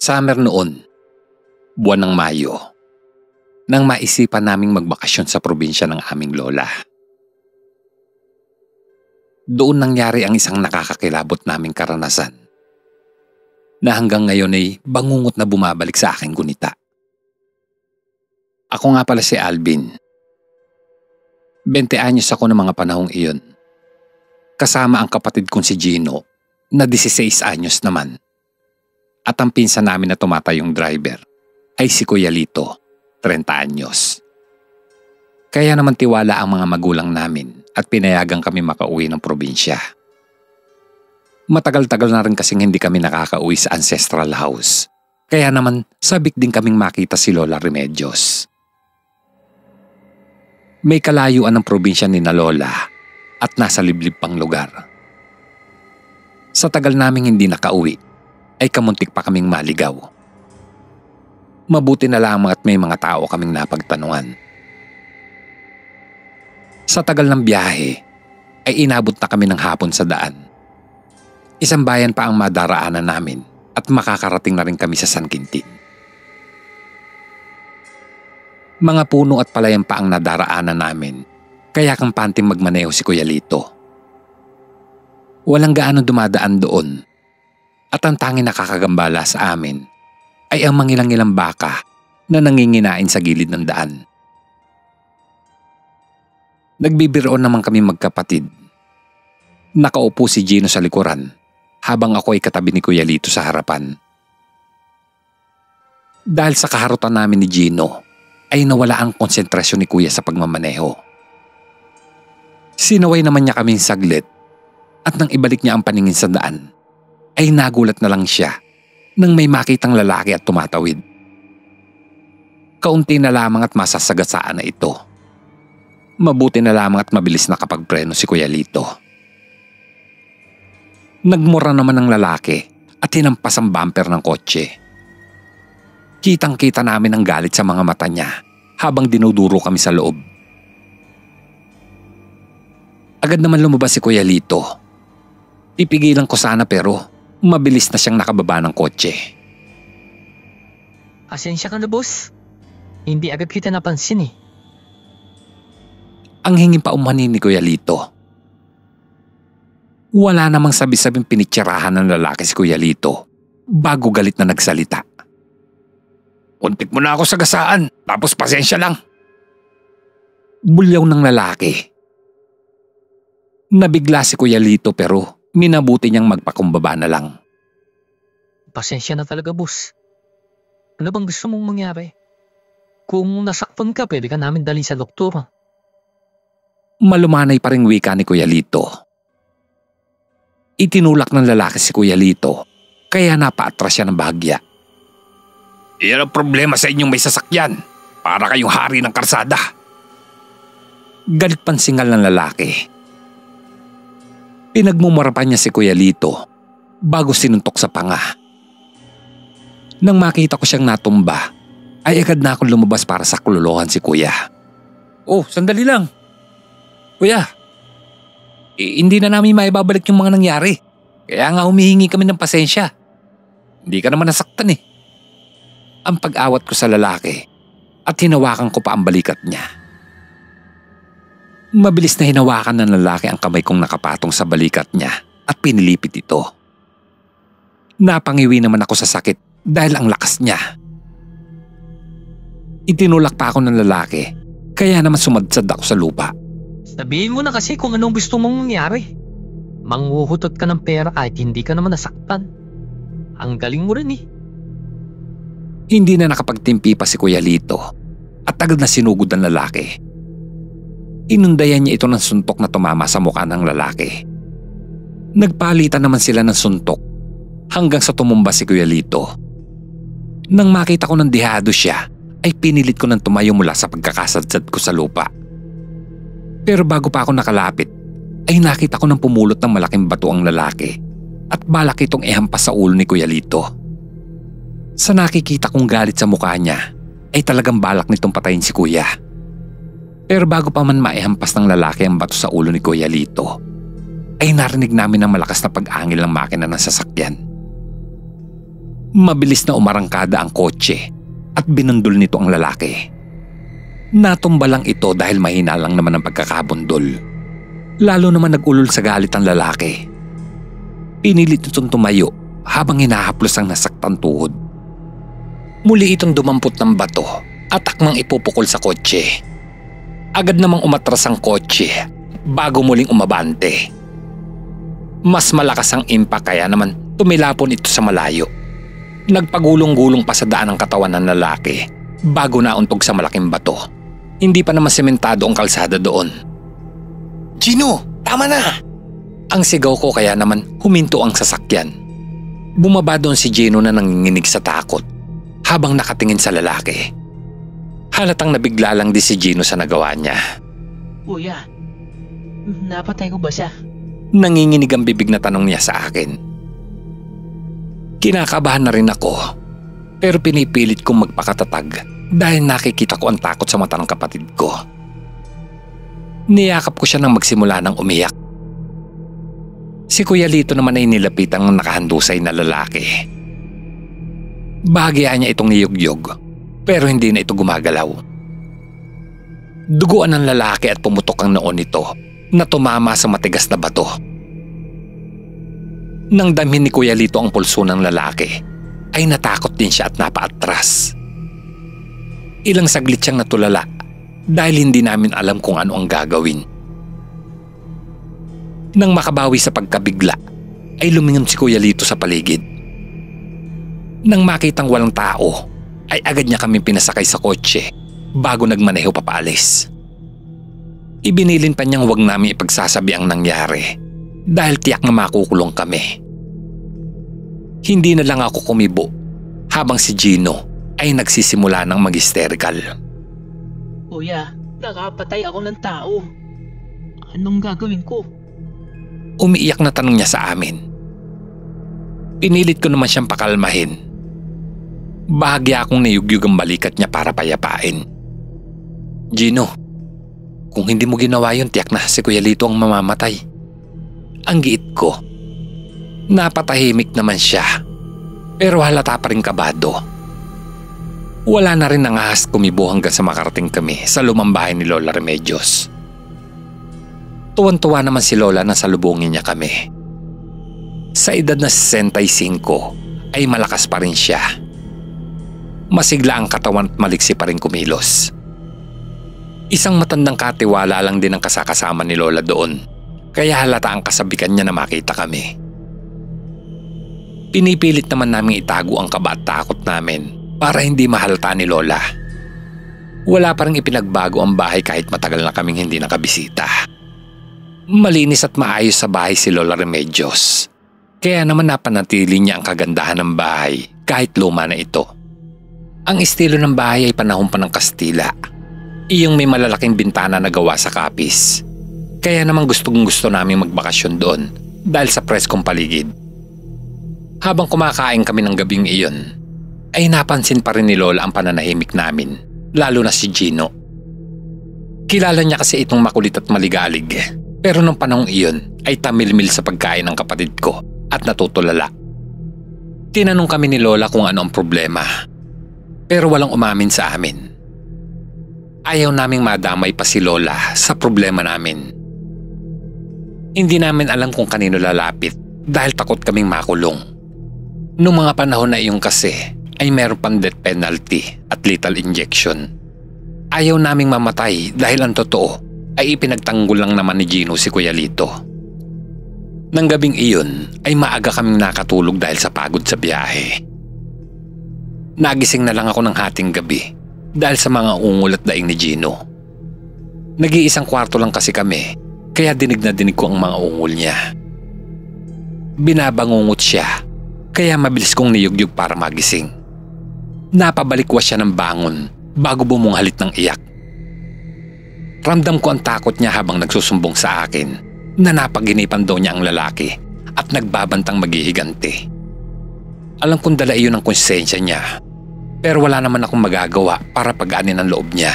Summer noon, buwan ng Mayo, nang maisipan naming magbakasyon sa probinsya ng aming lola. Doon nangyari ang isang nakakakilabot naming karanasan na hanggang ngayon ay bangungot na bumabalik sa aking gunita. Ako nga pala si Alvin. 20 anyos ako ng mga panahong iyon. Kasama ang kapatid kong si Gino na 16 anyos naman. At ang pinsan namin na tumatayong driver ay si Kuya Lito, 30 anyos. Kaya naman tiwala ang mga magulang namin at pinayagan kami makauwi ng probinsya. Matagal-tagal na rin kasing hindi kami nakakauwi sa ancestral house. Kaya naman sabik din kaming makita si Lola Remedios. May kalayuan ng probinsya ni na Lola at nasa liblib pang lugar. Sa tagal naming hindi nakauwi, ay kamuntik pa kaming maligaw. Mabuti na lamang at may mga tao kaming napagtanungan. Sa tagal ng biyahe, ay inabot na kami ng hapon sa daan. Isang bayan pa ang madaraanan namin at makakarating na rin kami sa San Quintin. Mga puno at palayan pa ang nadaraanan namin, kaya kampanting magmaneho si Kuya Lito. Walang gaano dumadaan doon. At ang tanging nakakagambala sa amin ay ang mangilang-ilang baka na nanginginain sa gilid ng daan. Nagbibiroon naman kami magkapatid. Nakaupo si Gino sa likuran habang ako ay katabi ni Kuya Lito sa harapan. Dahil sa kaharutan namin ni Gino ay nawala ang konsentrasyon ni Kuya sa pagmamaneho. Sinaway naman niya kaming saglit at nang ibalik niya ang paningin sa daan, ay nagulat na lang siya nang may makitang lalaki at tumatawid. Kaunti na lamang at masasagasaan na ito. Mabuti na lamang at mabilis nakapagpreno si Kuya Lito. Nagmura naman ang lalaki at hinampas ang bumper ng kotse. Kitang-kita namin ang galit sa mga mata niya habang dinuduro kami sa loob. Agad naman lumabas si Kuya Lito. Ipigilan ko sana pero mabilis na siyang nakababa ng kotse. Asensya ka na, boss. Hindi agad kita napansin eh. Ang hingin pa umanin ni Kuya Lito. Wala namang sabi-sabing pinitsirahan ng lalaki si Kuya Lito bago galit na nagsalita. Untik mo na ako sa gasaan, tapos pasensya lang. Bulyaw ng lalaki. Nabigla si Kuya Lito pero minabuti niyang magpakumbaba na lang. Pasensya na talaga, boss. Ano bang gusto mong mangyari? Kung nasakpan ka, pwede ka namin dalhin sa doktor. Malumanay pa ring wika ni Kuya Lito. Itinulak ng lalaki si Kuya Lito, kaya napaatras siya ng bahagya. Iyan ang problema sa inyong may sasakyan. Para kayong hari ng karsada. Galit pansingal ng lalaki. Pinagmumurapan niya si Kuya Lito bago sinuntok sa panga. Nang makita ko siyang natumba, ay agad na akong lumabas para saklolohan si Kuya. Oh, sandali lang. Kuya, hindi na namin maibabalik yung mga nangyari. Kaya nga humihingi kami ng pasensya. Hindi ka naman nasaktan eh. Ang pag-awat ko sa lalaki at hinawakan ko pa ang balikat niya. Mabilis na hinawakan ng lalaki ang kamay kong nakapatong sa balikat niya at pinilipit ito. Napangiwi naman ako sa sakit dahil ang lakas niya. Itinulak pa ako ng lalaki kaya naman sumadsad ako sa lupa. Sabihin mo na kasi kung anong gusto mong mangyari. Manghuhutot ka ng pera kahit hindi ka naman nasaktan. Ang galing mo rin eh. Hindi na nakapagtimpi pa si Kuya Lito at agad na sinugod ang lalaki. Inundayan niya ito ng suntok na tumama sa mukha ng lalaki. Nagpalitan naman sila ng suntok hanggang sa tumumba si Kuya Lito. Nang makita ko ng dihado siya, ay pinilit ko ng tumayo mula sa pagkakasadsad ko sa lupa. Pero bago pa ako nakalapit, ay nakita ko ng pumulot ng malaking bato ang lalaki at balak itong ihampas sa ulo ni Kuya Lito. Sa nakikita kong galit sa mukha niya, ay talagang balak nitong patayin si Kuya. Pero bago pa man maihampas ng lalaki ang bato sa ulo ni Kuya Lito, ay narinig namin ang malakas na pag-angil ng makina ng sasakyan. Mabilis na umarangkada ang kotse at binundol nito ang lalaki. Natumba lang ito dahil mahina lang naman ang pagkakabundol. Lalo naman nag-ulol sa galit ang lalaki. Pinilit itong tumayo habang hinahaplos ang nasaktang tuhod. Muli itong dumampot ng bato at akmang ipupukol sa kotse. Agad namang umatras ang kotse bago muling umabante. Mas malakas ang impact kaya naman tumilapon ito sa malayo. Nagpagulong-gulong pa sa daan ang katawan ng lalaki bago nauntog sa malaking bato. Hindi pa naman sementado ang kalsada doon. "Gino, tama na!" Ang sigaw ko kaya naman huminto ang sasakyan. Bumaba doon si Gino na nanginginig sa takot habang nakatingin sa lalaki. Halatang nabigla lang din si Gino sa nagawa niya. Kuya, napatay ko ba siya? Nanginginig ang bibig na tanong niya sa akin. Kinakabahan na rin ako, pero pinipilit kong magpakatatag dahil nakikita ko ang takot sa mata ng kapatid ko. Niyakap ko siya nang magsimula ng umiyak. Si Kuya Lito naman ay nilapitan ng nakahandusay na lalaki. Bahagya niya itong niyugyog, pero hindi na ito gumagalaw. Duguan ng lalaki at pumutok ang noon nito na tumama sa matigas na bato. Nang damhin ni Kuya Lito ang pulso ng lalaki, ay natakot din siya at napaatras. Ilang saglit siyang natulala dahil hindi namin alam kung ano ang gagawin. Nang makabawi sa pagkabigla, ay lumingon si Kuya Lito sa paligid. Nang makitang walang tao, ay agad niya kami pinasakay sa kotse bago nagmaneho papaalis. Ibinilin pa niyang huwag namin ipagsasabi ang nangyari dahil tiyak na makukulong kami. Hindi na lang ako kumibo habang si Gino ay nagsisimula ng mag-hysterical. Kuya, nakapatay ako ng tao. Anong gagawin ko? Umiiyak na tanong niya sa amin. Pinilit ko naman siyang pakalmahin. Bahagya akong nayugyug ang balikat niya para payapain. Gino, kung hindi mo ginawa yun, tiyak na si Kuya Lito ang mamamatay. Ang giit ko. Napatahimik naman siya, pero halata pa rin kabado. Wala na rin nangahas kumibo hanggang sa makarating kami sa lumang bahay ni Lola Remedios. Tuwan-tuwa naman si Lola na salubungin niya kami. Sa edad na 65 ay malakas pa rin siya. Masigla ang katawan at maliksi pa rin kumilos. Isang matandang katiwala lang din ang kasakasama ni Lola doon, kaya halata ang kasabikan niya na makita kami. Pinipilit naman namin itago ang kaba at takot namin para hindi mahalata ni Lola. Wala pa rin ipinagbago ang bahay kahit matagal na kaming hindi nakabisita. Malinis at maayos sa bahay si Lola Remedios, kaya naman napanatili niya ang kagandahan ng bahay kahit luma na ito. Ang estilo ng bahay ay panahon pa ng Kastila, iyong may malalaking bintana na gawa sa kapis. Kaya naman gustong-gusto naming magbakasyon doon dahil sa preskong paligid. Habang kumakain kami ng gabing iyon, ay napansin pa rin ni Lola ang pananahimik namin, lalo na si Gino. Kilala niya kasi itong makulit at maligalig, pero nung panahong iyon ay tamilmil sa pagkain ng kapatid ko at natutulala. Tinanong kami ni Lola kung ano ang problema, pero walang umamin sa amin. Ayaw naming madamay pa si Lola sa problema namin. Hindi namin alam kung kanino lalapit dahil takot kaming makulong. Noong mga panahon na iyon kasi ay meron pang death penalty at lethal injection. Ayaw naming mamatay dahil ang totoo ay ipinagtanggol lang naman ni Gino si Kuya Lito. Nang gabing iyon ay maaga kaming nakatulog dahil sa pagod sa biyahe. Nagising na lang ako ng hating gabi dahil sa mga ungol at daing ni Gino. Nag-iisang kwarto lang kasi kami kaya dinig na dinig ko ang mga ungol niya. Binabangungot siya kaya mabilis kong niyugyug para magising. Napabalikwas siya ng bangon bago bumunghalit ng iyak. Ramdam ko ang takot niya habang nagsusumbong sa akin na napaginipan daw niya ang lalaki at nagbabantang maghihiganti. Alam kong dala iyon ang konsensya niya, pero wala naman akong magagawa para pag-anin ang loob niya.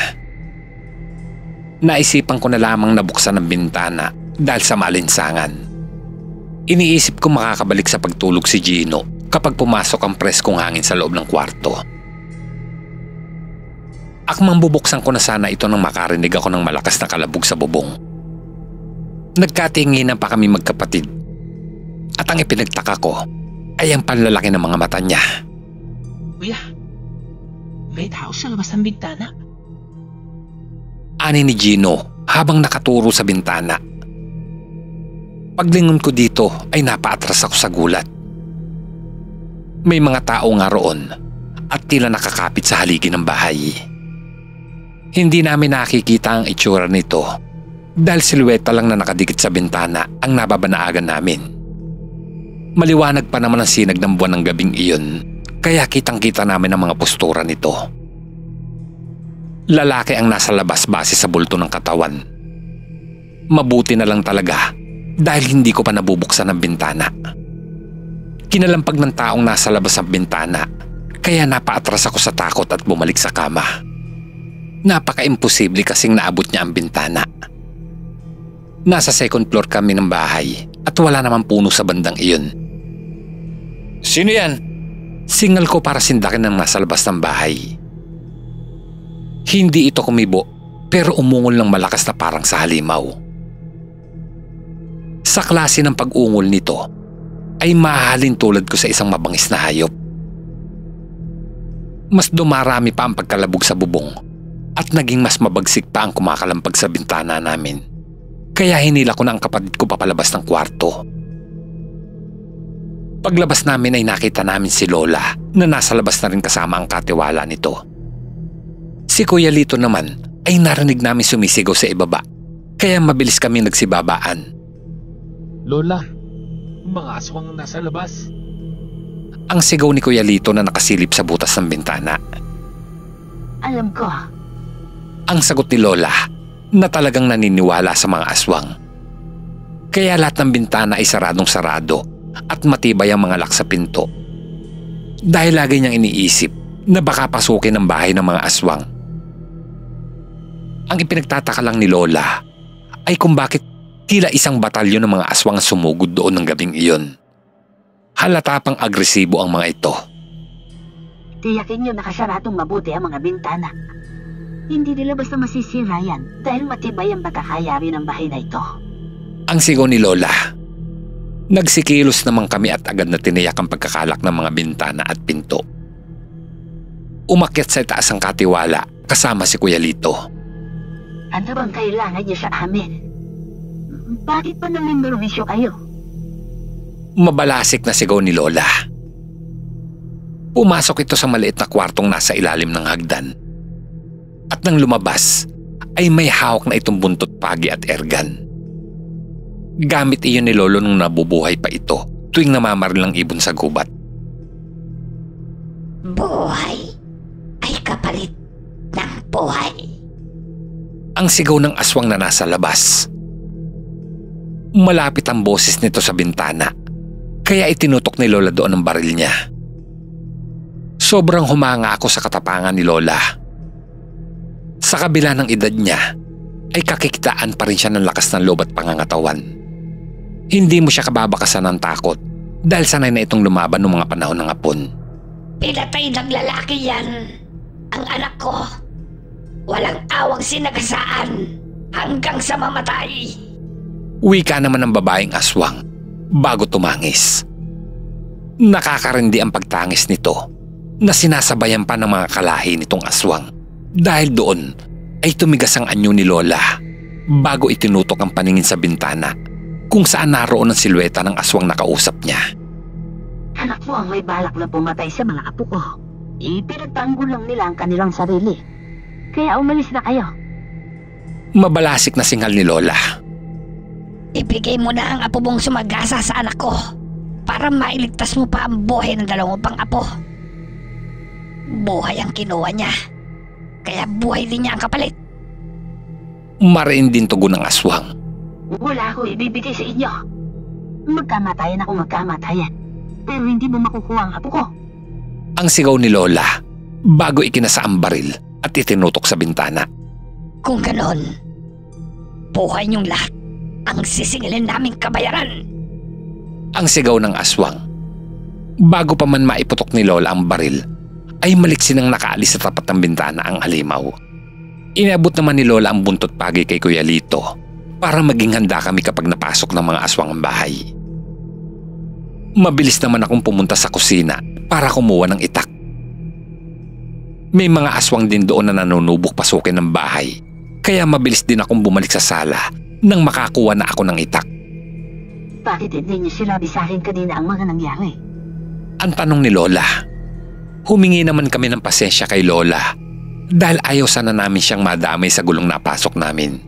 Naisipan ko na lamang nabuksan ang bintana dahil sa maalinsangan. Iniisip ko makakabalik sa pagtulog si Gino kapag pumasok ang preskong hangin sa loob ng kwarto. Akmang bubuksan ko na sana ito nang makarinig ako ng malakas na kalabog sa bubong. Nagkatinginan pa kami magkapatid. At ang ipinagtaka ko ay ang panlalaki ng mga mata niya. Kuya, may tao sa labas ng bintana. Ani ni Gino habang nakaturo sa bintana. Paglingon ko dito ay napaatras ako sa gulat. May mga tao nga roon at tila nakakapit sa haligi ng bahay. Hindi namin nakikita ang itsura nito dahil silueta lang na nakadikit sa bintana ang nababanaagan namin. Maliwanag pa naman ang sinag ng buwan ng gabing iyon, kaya kitang-kita namin ang mga postura nito. Lalaki ang nasa labas base sa bulto ng katawan. Mabuti na lang talaga dahil hindi ko pa nabubuksan ang bintana. Kinalampag ng taong nasa labas ng bintana, kaya napaatras ako sa takot at bumalik sa kama. Napaka-imposible kasing naabot niya ang bintana. Nasa second floor kami ng bahay at wala namang puno sa bandang iyon. "Sino yan?" Singal ko para sindakin ng nasa labas ng bahay. Hindi ito kumibo pero umungol ng malakas na parang sa halimaw. Sa klase ng pag-ungol nito ay mahahalin tulad ko sa isang mabangis na hayop. Mas dumarami pa ang pagkalabog sa bubong at naging mas mabagsik pa ang kumakalampag sa bintana namin. Kaya hinila ko na ang kapatid ko papalabas ng kwarto. Paglabas namin ay nakita namin si Lola na nasa labas na rin kasama ang katiwala nito. Si Kuya Lito naman ay narinig namin sumisigaw sa ibaba, kaya mabilis kami nagsibabaan. Lola, mga aswang nasa labas. Ang sigaw ni Kuya Lito na nakasilip sa butas ng bintana. Alam ko. Ang sagot ni Lola na talagang naniniwala sa mga aswang. Kaya lahat ng bintana ay saradong-sarado at matibay ang mga lock sa pinto. Dahil lagi niyang iniisip na baka pasukin ang bahay ng mga aswang. Ang ipinagtataka lang ni Lola ay kung bakit tila isang batalyon ng mga aswang ang sumugod doon ng gabing iyon. Halata pang agresibo ang mga ito. Tiyakin niyo nakasaradong mabuti ang mga bintana. Hindi nila basta masisira yan dahil matibay ang pagkakayari ng bahay na ito. Ang sigaw ni Lola. Nagsikilos naman kami at agad na tiniyak ang pagkakalak ng mga bintana at pinto. Umakyat sa itaas ang katiwala kasama si Kuya Lito. Ano bang kailangan niyo sa amin? Bakit pa namin merwisyo kayo? Mabalasik na sigaw ni Lola. Pumasok ito sa maliit na kwartong nasa ilalim ng hagdan. At nang lumabas, ay may hawak na itong buntot pagi at ergan. Gamit iyon ni Lolo nung nabubuhay pa ito tuwing namamaril ng ibon sa gubat. Buhay ay kapalit ng buhay. Ang sigaw ng aswang na nasa labas. Malapit ang boses nito sa bintana, kaya itinutok ni Lola doon ang baril niya. Sobrang humanga ako sa katapangan ni Lola. Sa kabila ng edad niya, ay kakikitaan pa rin siya ng lakas ng loob at pangangatawan. Hindi mo siya kababakasan ng takot dahil sanay na itong lumaban noong mga panahon ng hapon. Pinatay ng lalaki yan, ang anak ko. Walang awang sinagasaan hanggang sa mamatay. Wika naman ng babaeng aswang bago tumangis. Nakakarindi ang pagtangis nito na sinasabayan pa ng mga kalahi nitong aswang. Dahil doon ay tumigas ang anyo ni Lola bago itinutok ang paningin sa bintana kung saan naroon ang silweta ng aswang na kausap niya. Anak mo ang may balak na pumatay sa mga apo ko. Ipinagtanggol lang nila ang kanilang sarili. Kaya umalis na kayo. Mabalasik na singal ni Lola. Ibigay mo na ang apo mong sumagasa sa anak ko para mailigtas mo pa ang buhay ng dalawang pang apo. Buhay ang kinuha niya, kaya buhay din niya ang kapalit. Mariin din tugon ng aswang. Wala ako ibibigay sa inyo. Magkamatayan ako magkamatayan. Pero hindi mo makukuha ang apo ko. Ang sigaw ni Lola bago ikinasa ang baril at itinutok sa bintana. Kung ganon, buhay niyong lahat ang sisingilin naming kabayaran. Ang sigaw ng aswang. Bago pa man maiputok ni Lola ang baril, ay maliksin ang nakaalis sa tapat ng bintana ang halimaw. Inabot naman ni Lola ang buntot pagi kay Kuya Lito para maging handa kami kapag napasok ng mga aswang ang bahay. Mabilis naman akong pumunta sa kusina para kumuha ng itak. May mga aswang din doon na nanunubok pasukin ng bahay, kaya mabilis din akong bumalik sa sala nang makakuha na ako ng itak. Bakit hindi niyo sinabi sa akin kanina ang mga nangyari? Ang tanong ni Lola. Humingi naman kami ng pasensya kay Lola dahil ayaw sana namin siyang madamay sa gulong napasok namin.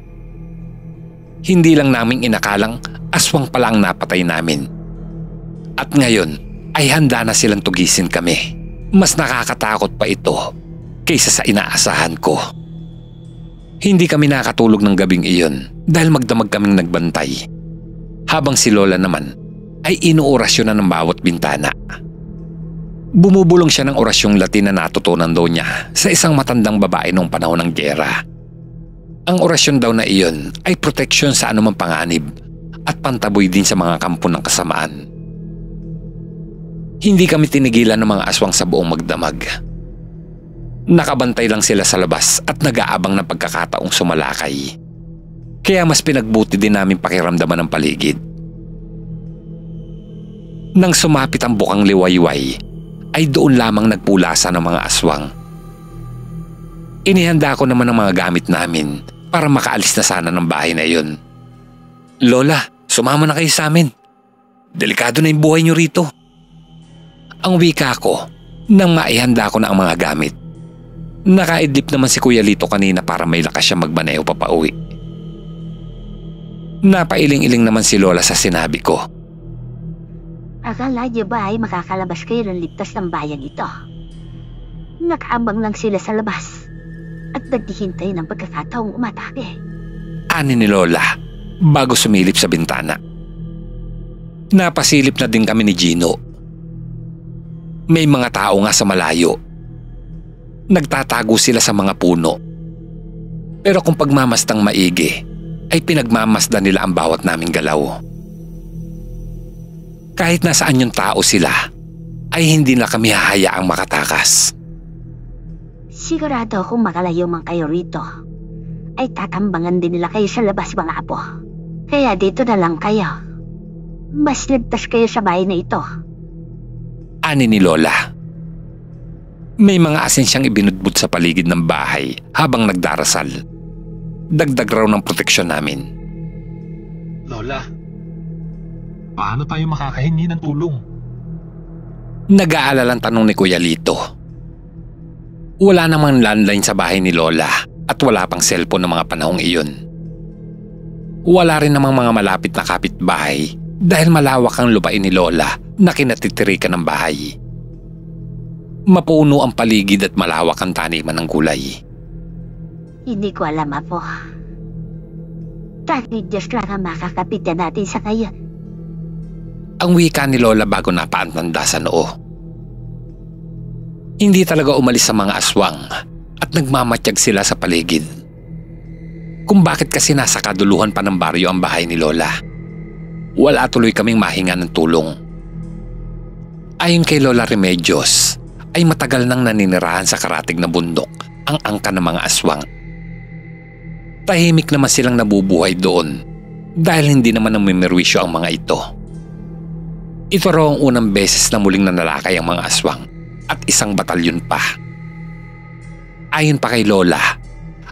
Hindi lang namin inakalang aswang pala ang napatay namin. At ngayon ay handa na silang tugisin kami. Mas nakakatakot pa ito kaysa sa inaasahan ko. Hindi kami nakatulog ng gabing iyon dahil magdamag kaming nagbantay. Habang si Lola naman ay inuorasyon na ng bawat bintana. Bumubulong siya ng orasyong Latin na natutunan daw niya sa isang matandang babae noong panahon ng giyera. Ang orasyon daw na iyon ay proteksyon sa anumang panganib at pantaboy din sa mga kampo ng kasamaan. Hindi kami tinigilan ng mga aswang sa buong magdamag. Nakabantay lang sila sa labas at nag-aabang ng pagkakataong sumalakay. Kaya mas pinagbuti din namin pakiramdaman ng paligid. Nang sumapit ang bukang liwayway, ay doon lamang nagpulasa ng mga aswang. Inihanda ko naman ang mga gamit namin para makaalis na sana ng bahay na iyon. Lola, sumama na kayo sa amin. Delikado na yung buhay niyo rito. Ang wika ko nang maihanda ko na ang mga gamit. Nakaidlip naman si Kuya Lito kanina para may lakas siya magmaneho papauwi. Napailing-iling naman si Lola sa sinabi ko. Akala niyo ba ay makakalabas kayo ng ligtas ng bayang ito? Nakaambang lang sila sa labas at naghihintay ng pagkakataong umatake. Ani ni Lola bago sumilip sa bintana. Napasilip na din kami ni Gino. May mga tao nga sa malayo. Nagtatago sila sa mga puno. Pero kung pagmamastang maigi, ay pinagmamasdan nila ang bawat naming galaw. Kahit nasaan yung tao sila, ay hindi na kami hahayaang makatakas. Sigurado kung makalayo man kayo rito, ay tatambangan din nila kayo sa labas mga apo. Kaya dito na lang kayo. Mas ligtas kayo sa bahay na ito. Ani ni Lola. May mga asin siyang ibinudbud sa paligid ng bahay habang nagdarasal. Dagdag raw ng proteksyon namin. Lola, paano tayo makakahingi ng tulong? Nag-aalalang tanong ni Kuya Lito. Wala namang landline sa bahay ni Lola at wala pang cellphone ng mga panahong iyon. Wala rin namang mga malapit na kapitbahay dahil malawak ang lupain ni Lola na kinatitirikan ng bahay. Mapuno ang paligid at malawak ang taniman ng gulay. Hindi ko alam, apo. Tanging Diyos lang ang makakapitan natin sa ngayon. Ang wika ni Lola bago napaantanda sa noo. Hindi talaga umalis sa mga aswang at nagmamatyag sila sa paligid. Kung bakit kasi nasa kaduluhan pa ng baryo ang bahay ni Lola. Wala tuloy kaming mahinga ng tulong. Ayon kay Lola Remedios, ay matagal nang naninirahan sa karatig na bundok ang angka ng mga aswang. Tahimik naman silang nabubuhay doon dahil hindi naman namimirwisyo ang mga ito. Ito raw ang unang beses na muling nanalakay ang mga aswang at isang batalyon pa. Ayon pa kay Lola,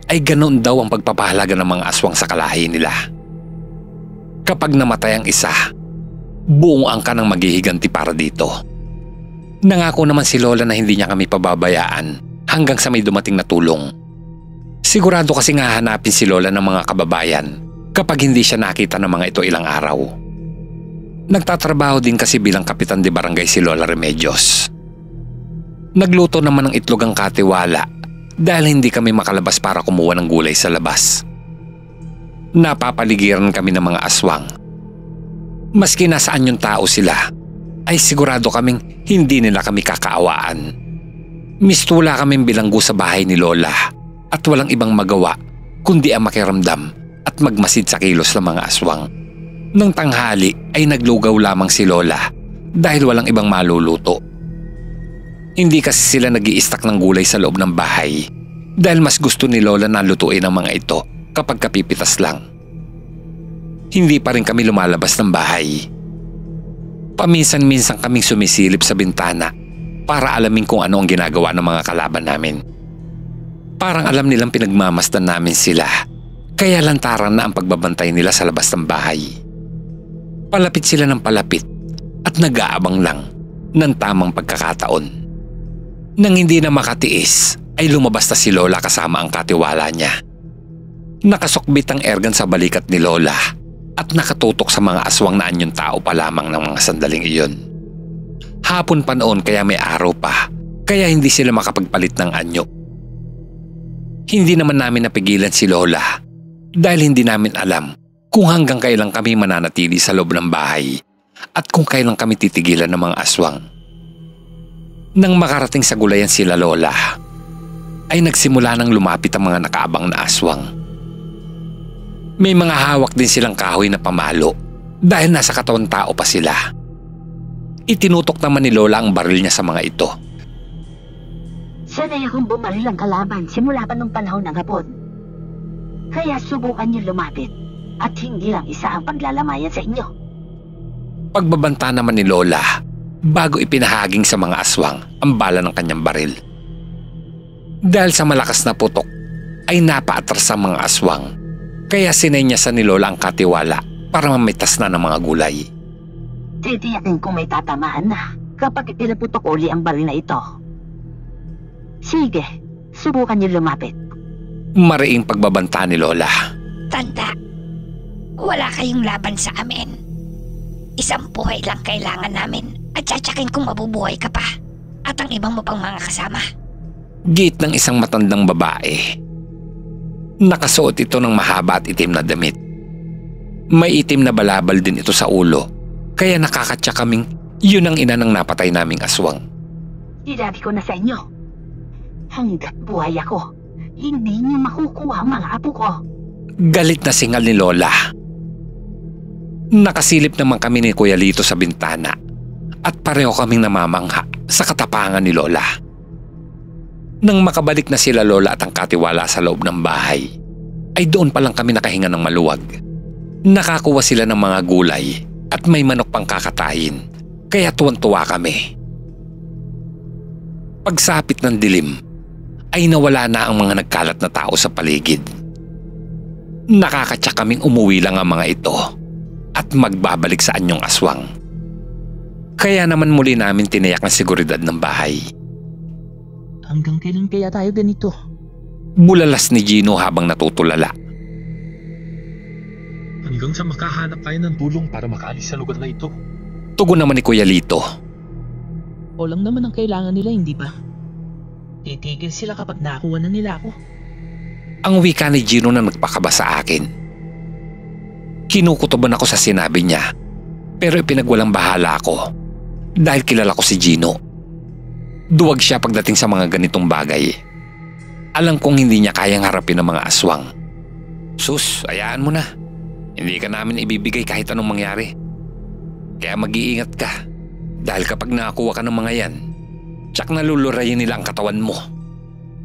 ay ganoon daw ang pagpapahalaga ng mga aswang sa kalahi nila. Kapag namatay ang isa, buong angka nang maghihiganti para dito. Nangako naman si Lola na hindi niya kami pababayaan hanggang sa may dumating na tulong. Sigurado kasi nga hanapin si Lola ng mga kababayan kapag hindi siya nakita ng mga ito ilang araw. Nagtatrabaho din kasi bilang kapitan de barangay si Lola Remedios. Nagluto naman ng itlog ang katiwala dahil hindi kami makalabas para kumuha ng gulay sa labas. Napapaligiran kami ng mga aswang. Maski nasaan yung tao sila, ay sigurado kaming hindi nila kami kakaawaan. Mistula kaming bilanggo sa bahay ni Lola at walang ibang magawa kundi ang makiramdam at magmasid sa kilos ng mga aswang. Nang tanghali ay naglugaw lamang si Lola dahil walang ibang maluluto. Hindi kasi sila nag-i-stock ng gulay sa loob ng bahay dahil mas gusto ni Lola na lutuin ang mga ito kapag kapipitas lang. Hindi pa rin kami lumalabas ng bahay. Paminsan-minsan kaming sumisilip sa bintana para alamin kung ano ang ginagawa ng mga kalaban namin. Parang alam nilang pinagmamasdan namin sila, kaya lantaran na ang pagbabantay nila sa labas ng bahay. Palapit sila ng palapit at nag-aabang lang ng tamang pagkakataon. Nang hindi na makatiis ay lumabas na si Lola kasama ang katiwala niya. Nakasukbit ang airgun sa balikat ni Lola at nakatutok sa mga aswang na anyong tao pa lamang ng mga sandaling iyon. Hapon pa noon kaya may araw pa, kaya hindi sila makapagpalit ng anyo. Hindi naman namin napigilan si Lola dahil hindi namin alam kung hanggang kailan kami mananatili sa loob ng bahay at kung kailan kami titigilan ng mga aswang. Nang makarating sa gulayan sila Lola, ay nagsimula nang lumapit ang mga nakaabang na aswang. May mga hawak din silang kahoy na pamalo dahil nasa katawan tao pa sila. Itinutok naman ni Lola ang baril niya sa mga ito. Sanay akong bumaril ang kalaban simula pa nung panahon ng hapon. Kaya subukan niyo lumapit at hindi lang isa ang paglalamayan sa inyo. Pagbabanta naman ni Lola bago ipinahaging sa mga aswang ang bala ng kanyang baril. Dahil sa malakas na putok ay napaatras ang mga aswang, kaya sinenyasan ni Lola ang katiwala para mamitas na ng mga gulay. Titiyakin kung may tatamaan na kapag pinaputok uli ang baril na ito. Sige, subukan niyo lumapit. Mariing pagbabanta ni Lola. Tanda, wala kayong laban sa amin. Isang buhay lang kailangan namin at tsatsakin kung mabubuhay ka pa at ang ibang mo pang mga kasama. Git ng isang matandang babae. Nakasuot ito ng mahaba at itim na damit. May itim na balabal din ito sa ulo, kaya nakakatsa kaming yun ang ina ng napatay naming aswang. Sinabi ko na sa inyo, hanggat buhay ako, hindi niyo makukuha ang mga apo ko. Galit na singal ni Lola. Nakasilip naman kami ni Kuya Lito sa bintana at pareho kaming namamangha sa katapangan ni Lola. Nang makabalik na sila Lola at ang katiwala sa loob ng bahay, ay doon pa lang kami nakahinga ng maluwag. Nakakuha sila ng mga gulay at may manok pang kakatayin, kaya tuwan-tuwa kami. Pagsapit ng dilim, ay nawala na ang mga nagkalat na tao sa paligid. Nakakatsa kaming umuwi lang ang mga ito at magbabalik sa anyong aswang. Kaya naman muli namin tinayak ang seguridad ng bahay. Hanggang kailan kaya tayo ganito? Bulalas ni Gino habang natutulala. Hanggang sa makahanap tayo ng tulong para makaalis sa lugar na ito. Tugon naman ni Kuya Lito. O lang naman ang kailangan nila, hindi ba? Titigil sila kapag nakuha na nila ako. Ang wika ni Gino na nagpakaba sa akin. Kinukutuban ako sa sinabi niya, pero ipinagwalang bahala ako dahil kilala ko si Gino. Duwag siya pagdating sa mga ganitong bagay. Alam kong hindi niya kayang harapin ang mga aswang. Sus, hayaan mo na. Hindi ka namin ibibigay kahit anong mangyari. Kaya mag-iingat ka dahil kapag nakakuha ka ng mga yan, tsak nalulurayin nila ang katawan mo.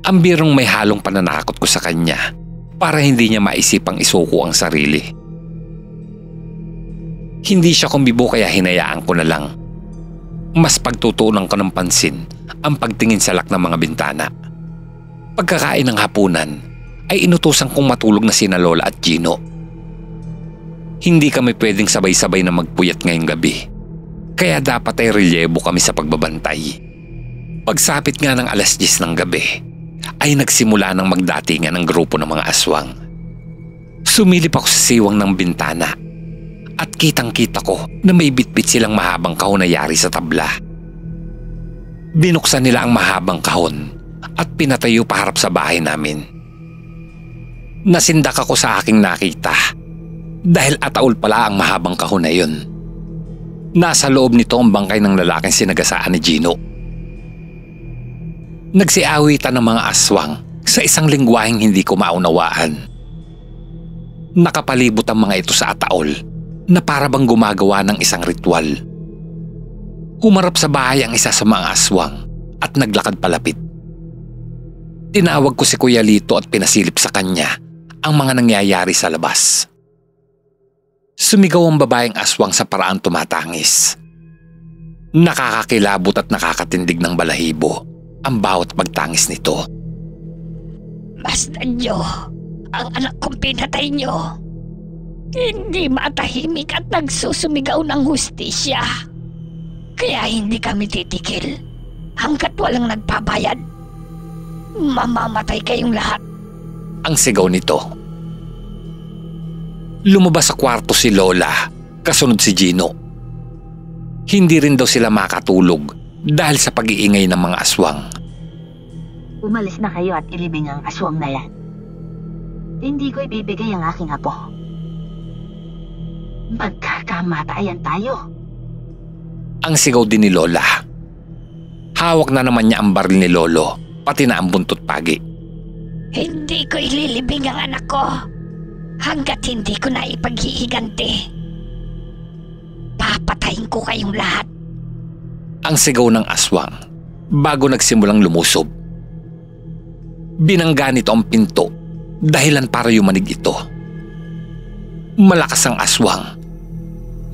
Ang birong may halong pananakot ko sa kanya para hindi niya maisipang isuko ang sarili. Hindi siya kumbibo kaya hinayaan ko na lang. Mas pagtutuunan ko ng pansin ang pagtingin sa lak ng mga bintana. Pagkakain ng hapunan ay inutusan kong matulog na sina Lola at Gino. Hindi kami pwedeng sabay-sabay na magpuyat ngayong gabi, kaya dapat ay relyebo kami sa pagbabantay. Pagsapit nga ng 10:00 ng gabi ay nagsimula ng magdatingan ng grupo ng mga aswang. Sumilip ako sa siwang ng bintana at kitang-kita ko na may bitbit silang mahabang kahon na yari sa tabla. Binuksan nila ang mahabang kahon at pinatayo paharap sa bahay namin. Nasindak ako sa aking nakita dahil ataol pala ang mahabang kahon na yun. Nasa loob nito ang bangkay ng lalaking sinagasaan ni Gino. Nagsiawitan ng mga aswang sa isang lingwaheng hindi ko maunawaan. Nakapalibot ang mga ito sa ataol na para bang gumagawa ng isang ritual. Humarap sa bahay ang isa sa mga aswang at naglakad palapit. Tinawag ko si Kuya Lito at pinasilip sa kanya ang mga nangyayari sa labas. Sumigaw ang babaeng aswang sa paraang tumatangis. Nakakakilabot at nakakatindig ng balahibo ang bawat pagtangis nito. Masdan nyo, ang anak kong pinatay nyo. Hindi matahimik at nagsusumigaw ng hustisya. Kaya hindi kami titikil hanggat walang nagbabayad. Mamamatay kayong lahat. Ang sigaw nito. Lumabas sa kwarto si Lola, kasunod si Gino. Hindi rin daw sila makatulog dahil sa pag-iingay ng mga aswang. Umalis na kayo at ilibing ang aswang na yan. Hindi ko ibibigay ang aking apo. Magkakamatayan tayo. Ang sigaw din ni Lola. Hawak na naman niya ang baril ni Lolo, pati na ang buntot pagi. Hindi ko ililibing ang anak ko hanggat hindi ko na ipaghihiganti. Papatayin ko kayong lahat. Ang sigaw ng aswang bago nagsimulang lumusob. Binangga nito ang pinto, dahilan para yumanig ito. Malakas ang aswang.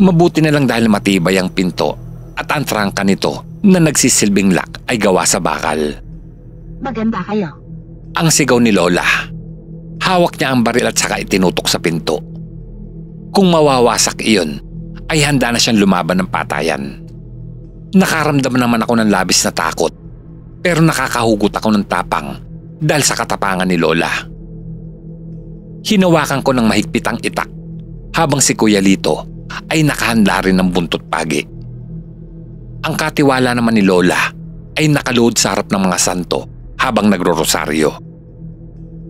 Mabuti na lang dahil matibay ang pinto at ang trangka nito na nagsisilbing lock ay gawa sa bakal. Maganda kayo. Ang sigaw ni Lola. Hawak niya ang baril at saka itinutok sa pinto. Kung mawawasak iyon, ay handa na siyang lumaban ng patayan. Nakaramdam naman ako ng labis na takot, pero nakakahugot ako ng tapang dahil sa katapangan ni Lola. Hinawakan ko ng mahigpit ang itak habang si Kuya Lito ay nakahanda rin ng buntot pagi. Ang katiwala naman ni Lola ay nakaluhod sa harap ng mga santo habang nagro-rosaryo.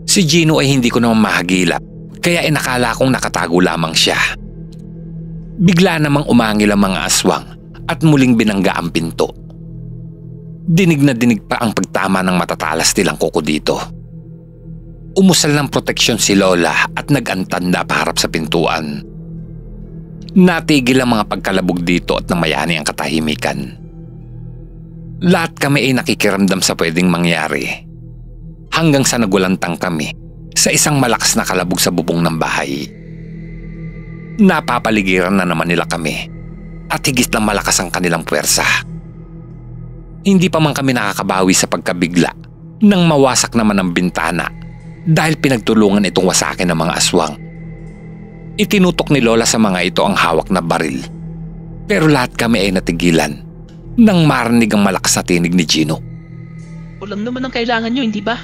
Si Gino ay hindi ko naman mahagilap, kaya inakala kong nakatago lamang siya. Bigla namang umangil ang mga aswang at muling binangga ang pinto. Dinig na dinig pa ang pagtama ng matatalas nilang kuko dito. Umusal ng proteksyon si Lola at nag-antanda paharap sa pintuan. Natigil ang mga pagkalabog dito at namayani ang katahimikan. Lahat kami ay nakikiramdam sa pwedeng mangyari. Hanggang sa nagulantang kami sa isang malakas na kalabog sa bubong ng bahay. Napapaligiran na naman nila kami at higit na malakas ang kanilang puwersa. Hindi pa man kami nakakabawi sa pagkabigla nang mawasak naman ang bintana dahil pinagtulungan itong wasakin ng mga aswang. Itinutok ni Lola sa mga ito ang hawak na baril. Pero lahat kami ay natigilan nang marinig ang malakas na tinig ni Gino. Ulam naman ang kailangan nyo, hindi ba?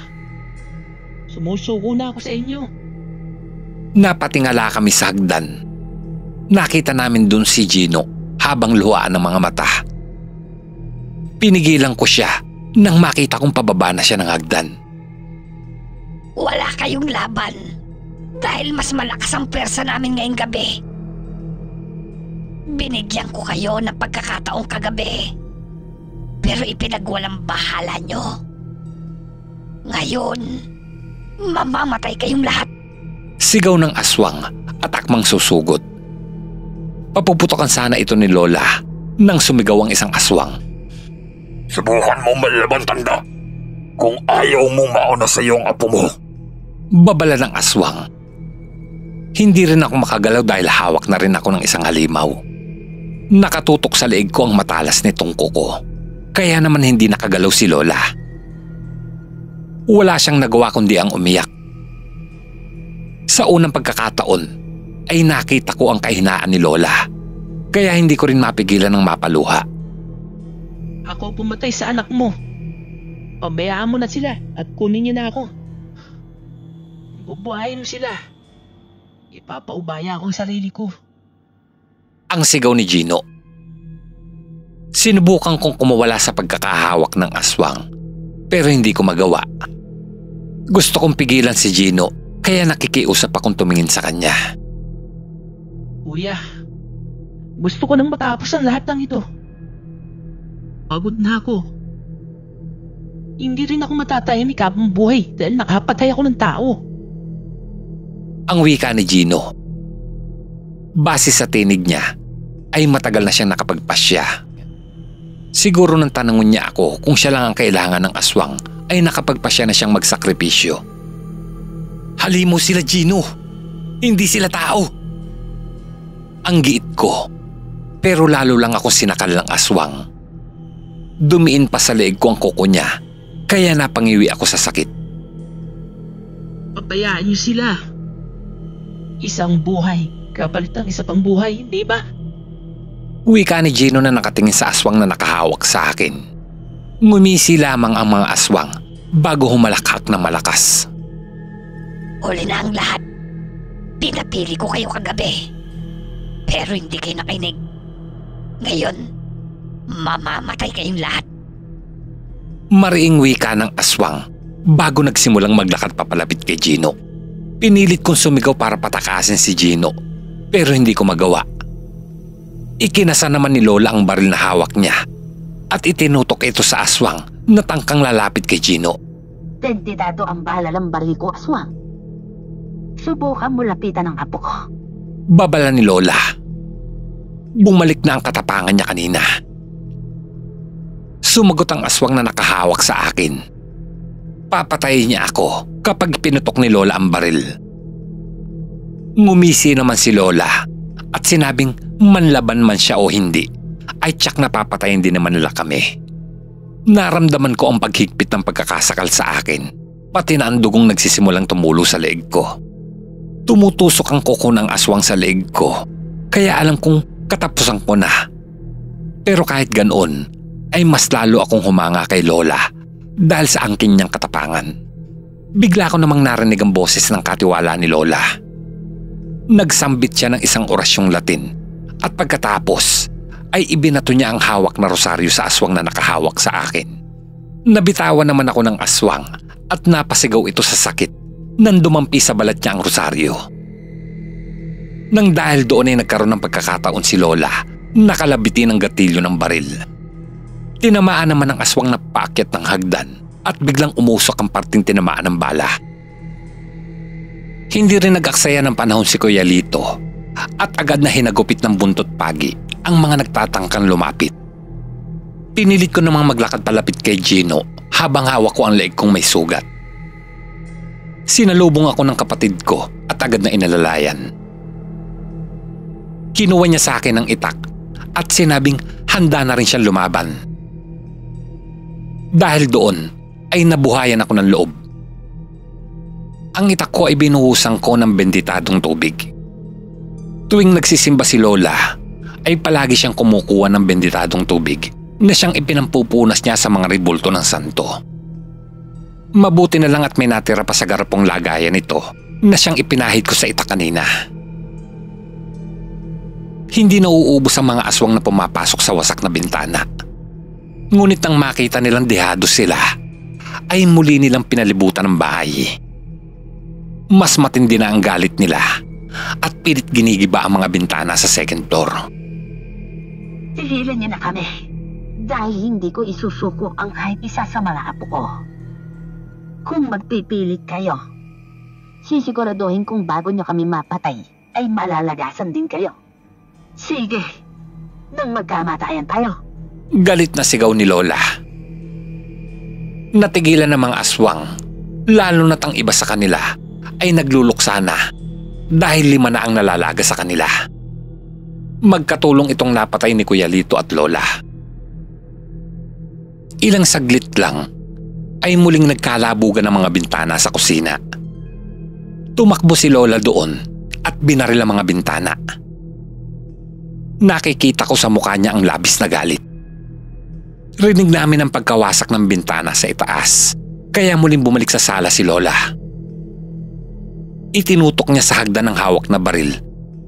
Sumusuko na ako sa inyo. Napatingala kami sa hagdan. Nakita namin dun si Gino habang luhaan ng mga mata. Pinigilan ko siya nang makita kong pababa na siya ng hagdan. Wala kayong laban dahil mas malakas ang pwersa namin ngayong gabi. Binigyan ko kayo ng pagkakataong kagabi, pero ipinagwalang bahala nyo. Ngayon, mamamatay kayong lahat. Sigaw ng aswang at akmang susugod. Papuputokan sana ito ni Lola nang sumigaw ang isang aswang. Subukan mo malaban, tanda. Kung ayaw mong mauna sa iyong apo mo. Babala ng aswang. Hindi rin ako makagalaw dahil hawak na rin ako ng isang halimaw. Nakatutok sa leeg ko ang matalas nitong kuko. Kaya naman hindi nakagalaw si Lola. Wala siyang nagawa kundi ang umiyak. Sa unang pagkakataon ay nakita ko ang kahinaan ni Lola. Kaya hindi ko rin mapigilan ng mapaluha. Ako pumatay sa anak mo. Pabayaan mo na sila at kunin niyo na ako. Bubuhayin mo sila. Ipapaubaya ako ang sarili ko. Ang sigaw ni Gino. Sinubukan kong kumawala sa pagkakahawak ng aswang, pero hindi ko magawa. Gusto kong pigilan si Gino, kaya nakikiusap akong tumingin sa kanya. Kuya, gusto ko nang matapos ang lahat ng ito. Pagod na ako. Hindi rin ako matatahimik habang buhay dahil nakapatay ako ng tao. Ang wika ni Gino. Base sa tinig niya, ay matagal na siyang nakapagpasya. Siguro nang tanungon niya ako kung siya lang ang kailangan ng aswang ay nakapagpasya na siyang magsakripisyo. Halimaw sila, Gino. Hindi sila tao. Ang giit ko, pero lalo lang ako sinakal ng aswang. Dumiin pa sa leeg ko ang kuko niya, kaya napangiwi ako sa sakit. Pabayaan niyo sila. Isang buhay, kapalit ang isa pang buhay, hindi ba? Wika ni Gino na nakatingin sa aswang na nakahawak sa akin. Ngumisi lamang ang mga aswang bago humalakhak na malakas. Huli na ang lahat. Pinapili ko kayo kagabi. Pero hindi kayo nakinig. Ngayon, mamamatay kayong lahat. Mariing wika ng aswang bago nagsimulang maglakad papalapit kay Gino. Pinilit kong sumigaw para patakasin si Gino, pero hindi ko magawa. Ikinasa naman ni Lola ang baril na hawak niya at itinutok ito sa aswang na tangkang lalapit kay Gino. Tentidado ang bala ng baril ko, aswang. Subukan mo lapitan ang apo ko. Babala ni Lola. Bumalik na ang katapangan niya kanina. Sumagot ang aswang na nakahawak sa akin. Papatayin niya ako kapag pinutok ni Lola ang baril. Ngumisi naman si Lola at sinabing manlaban man siya o hindi, ay tiyak na papatayin din naman nila kami. Naramdaman ko ang paghigpit ng pagkakasakal sa akin, pati na ang dugong nagsisimulang tumulo sa leeg ko. Tumutusok ang kuko ng aswang sa leeg ko, kaya alam kong katapusan ko na. Pero kahit ganoon, ay mas lalo akong humanga kay Lola dahil sa angkin niyang katapangan. Bigla ko namang narinig ang boses ng katiwala ni Lola. Nagsambit siya ng isang orasyong Latin at pagkatapos ay ibinato niya ang hawak na rosaryo sa aswang na nakahawak sa akin. Nabitawan naman ako ng aswang at napasigaw ito sa sakit nang dumampi sa balat niya ang rosaryo. Nang dahil doon ay nagkaroon ng pagkakataon si Lola, nakalabitin ang gatilyo ng baril. Tinamaan naman ang aswang na paakyat ng hagdan at biglang umusok ang parting tinamaan ng bala. Hindi rin nag-aksaya ng panahon si Kuya Lito at agad na hinagupit ng buntot pagi ang mga nagtatangkang lumapit. Pinilit ko namang maglakad palapit kay Gino habang hawak ko ang leeg kong may sugat. Sinalubong ako ng kapatid ko at agad na inalalayan. Kinuha niya sa akin ang itak at sinabing handa na rin siyang lumaban. Dahil doon ay nabuhayan ako ng loob. Ang itak ko ay binuhusan ko ng benditadong tubig. Tuwing nagsisimba si Lola, ay palagi siyang kumukuha ng benditadong tubig na siyang ipinampupunas niya sa mga ribulto ng santo. Mabuti na lang at may natira pa sa garapong lagayan nito na siyang ipinahid ko sa itak kanina. Hindi nauubos ang mga aswang na pumapasok sa wasak na bintana. Ngunit nang makita nilang dehado sila, ay muli nilang pinalibutan ng bahay. Mas matindi na ang galit nila at pilit ginigiba ang mga bintana sa second floor. Tigilan niyo na kami dahil hindi ko isusuko ang kahit isa sa mga apo ko. Kung magpipilit kayo, sisiguraduhin kong bago niyo kami mapatay ay malalagasan din kayo. Sige, nang magkamatayan tayo. Galit na sigaw ni Lola. Natigilan ng mga aswang, lalo na't ang iba sa kanila ay nagluluksa na dahil 5 na ang nalalaga sa kanila. Magkatulong itong napatay ni Kuya Lito at Lola. Ilang saglit lang ay muling nagkalabugan ang mga bintana sa kusina. Tumakbo si Lola doon at binaril ang mga bintana. Nakikita ko sa mukha niya ang labis na galit. Rinig namin ang pagkawasak ng bintana sa itaas, kaya muling bumalik sa sala si Lola. Itinutok niya sa hagdan ang hawak na baril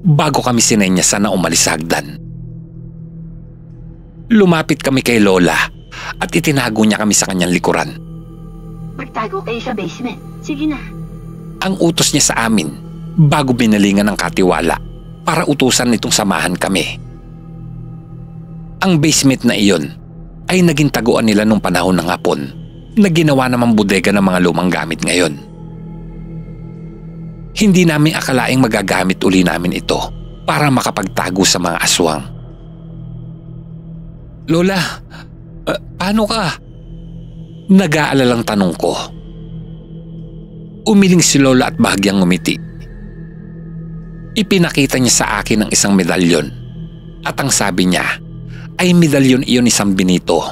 bago kami sinenyasan na umalis sa hagdan. Lumapit kami kay Lola at itinago niya kami sa kanyang likuran. Magtago kayo sa basement. Sige na. Ang utos niya sa amin bago binalingan ng katiwala para utusan nitong samahan kami. Ang basement na iyon ay naging taguan nila nung panahon ng hapon na ginawa namang bodega ng mga lumang gamit ngayon. Hindi namin akalaing magagamit uli namin ito para makapagtago sa mga aswang. Lola, Paano ka? Nag-aalalang tanong ko. Umiling si Lola at bahagyang ngumiti. Ipinakita niya sa akin ang isang medalyon at ang sabi niya ay medalyon iyon ni San Benito.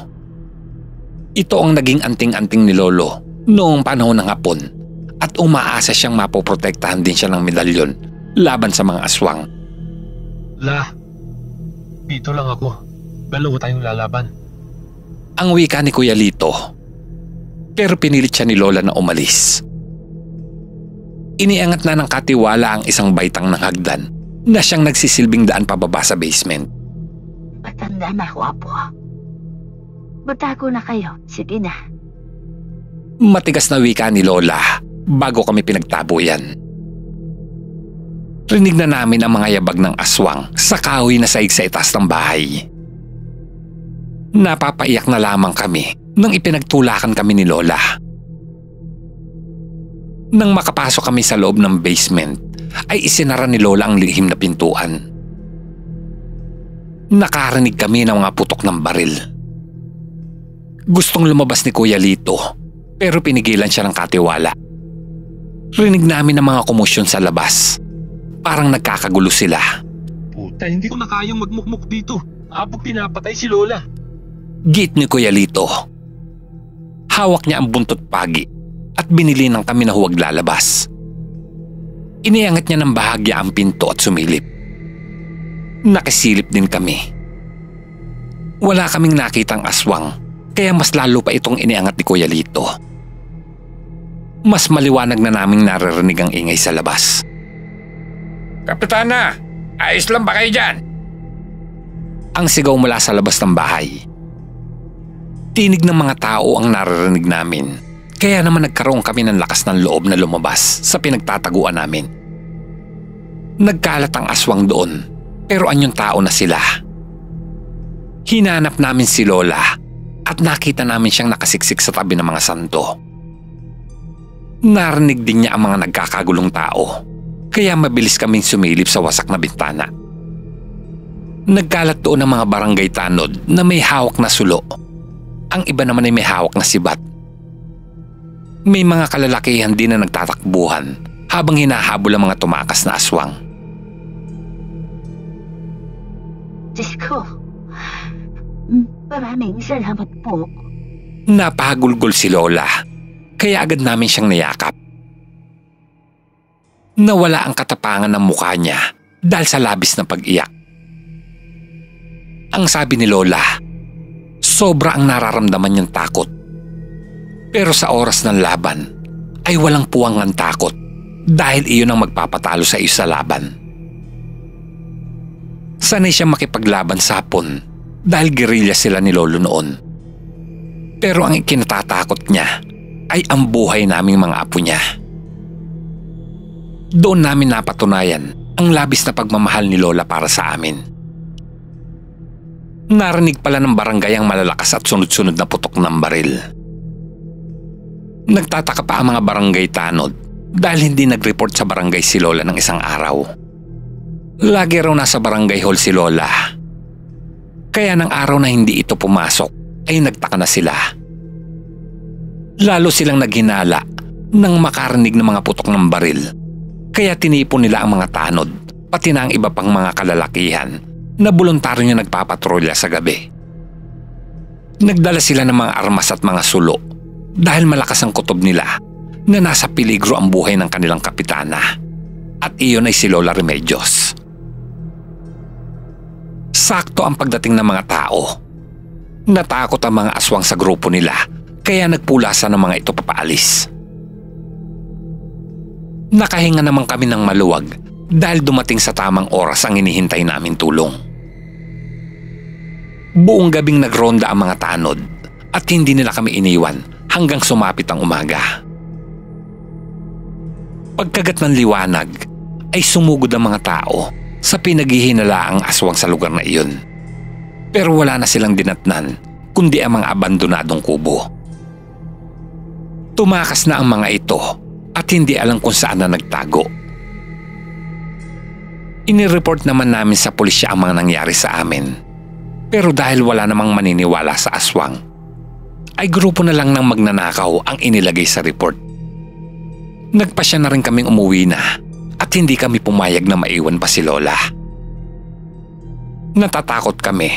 Ito ang naging anting-anting ni Lolo noong panahon ng Hapon at umaasa siyang mapoprotektahan din siya ng medalyon laban sa mga aswang. La, dito lang ako. Dalawa tayong lalaban. Ang wika ni Kuya Lito. Pero pinilit siya ni Lola na umalis. Iniangat na ng katiwala ang isang baitang ng hagdan na siyang nagsisilbing daan pababa sa basement. Matanda na ako, Apo. Batago na kayo. Sige na. Matigas na wika ni Lola bago kami pinagtabuyan. Rinig na namin ang mga yabag ng aswang sa kahoy na saig sa itaas ng bahay. Napapaiyak na lamang kami nang ipinagtulakan kami ni Lola. Nang makapasok kami sa loob ng basement, ay isinara ni Lola ang lihim na pintuan. Nakarinig kami ng mga putok ng baril. Gustong lumabas ni Kuya Lito, pero pinigilan siya ng katiwala. Rinig namin ang mga komosyon sa labas. Parang nagkakagulo sila. Puta, hindi ko na kayang magmukmuk dito. Abog pinapatay si Lola. Git ni Kuya Lito. Hawak niya ang buntot pagi at binili ng kami na huwag lalabas. Iniangat niya ng bahagya ang pinto at sumilip. Nakisilip din kami. Wala kaming nakitang aswang, kaya mas lalo pa itong iniangat ni Kuya Lito. Mas maliwanag na naming naririnig ang ingay sa labas. Kapitana, ayos lang ba kayo dyan? Ang sigaw mula sa labas ng bahay. Tinig ng mga tao ang naririnig namin, kaya naman nagkaroon kami ng lakas ng loob na lumabas sa pinagtataguan namin. Nagkalat ang aswang doon, pero anyong tao na sila. Hinanap namin si Lola at nakita namin siyang nakasiksik sa tabi ng mga santo. Narinig din niya ang mga nagkakagulong tao, kaya mabilis kaming sumilip sa wasak na bintana. Nagkalat doon ang mga barangay tanod na may hawak na sulo. Ang iba naman ay may hawak na sibat. May mga kalalakihan din na nagtatakbuhan habang hinahabol ang mga tumakas na aswang. Diyos ko, maraming salamat po. Napahagulgol si Lola, kaya agad namin siyang niyakap. Nawala ang katapangan ng mukha niya dahil sa labis na pag-iyak. Ang sabi ni Lola, sobra ang nararamdaman niyang takot. Pero sa oras ng laban ay walang puwang ang takot dahil iyon ang magpapatalo sa iyo sa laban. Sanay siya makipaglaban sa Hapon dahil gerilya sila ni Lolo noon. Pero ang ikinatatakot niya ay ang buhay naming mga apo niya. Doon namin napatunayan ang labis na pagmamahal ni Lola para sa amin. Narinig pala ng barangay ang malalakas at sunod-sunod na putok ng baril. Nagtataka pa ang mga barangay tanod dahil hindi nag-report sa barangay si Lola ng isang araw. Lagi raw nasa barangay hall si Lola. Kaya ng araw na hindi ito pumasok ay nagtaka na sila. Lalo silang naghinala nang makarinig ng mga putok ng baril. Kaya tinipon nila ang mga tanod, pati na ang iba pang mga kalalakihan na voluntaryo niya nagpapatrolya sa gabi. Nagdala sila ng mga armas at mga sulo dahil malakas ang kutob nila na nasa peligro ang buhay ng kanilang kapitana at iyon ay si Lola Remedios. Sakto ang pagdating ng mga tao. Natakot ang mga aswang sa grupo nila kaya nagpulasan ng mga ito papaalis. Nakahinga naman kami ng maluwag dahil dumating sa tamang oras ang hinihintay namin tulong. Buong gabing nagronda ang mga tanod at hindi nila kami iniwan hanggang sumapit ang umaga. Pagkagat ng liwanag ay sumugod ang mga tao sa pinaghihinalaang aswang sa lugar na iyon. Pero wala na silang dinatnan kundi ang mga abandonadong kubo. Tumakas na ang mga ito at hindi alam kung saan na nagtago. Inireport naman namin sa pulisya ang mga nangyari sa amin. Pero dahil wala namang maniniwala sa aswang, ay grupo na lang ng magnanakaw ang inilagay sa report. Nagpasya na rin kaming umuwi na at hindi kami pumayag na maiwan pa si Lola. Natatakot kami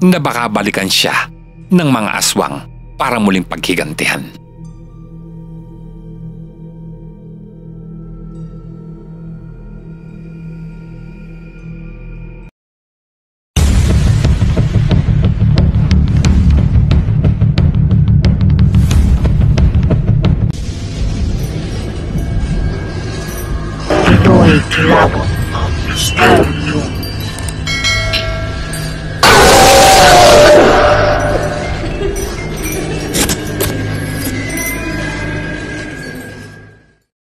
na baka balikan siya ng mga aswang para muling paghigantihan. Kilabot ng misteryo.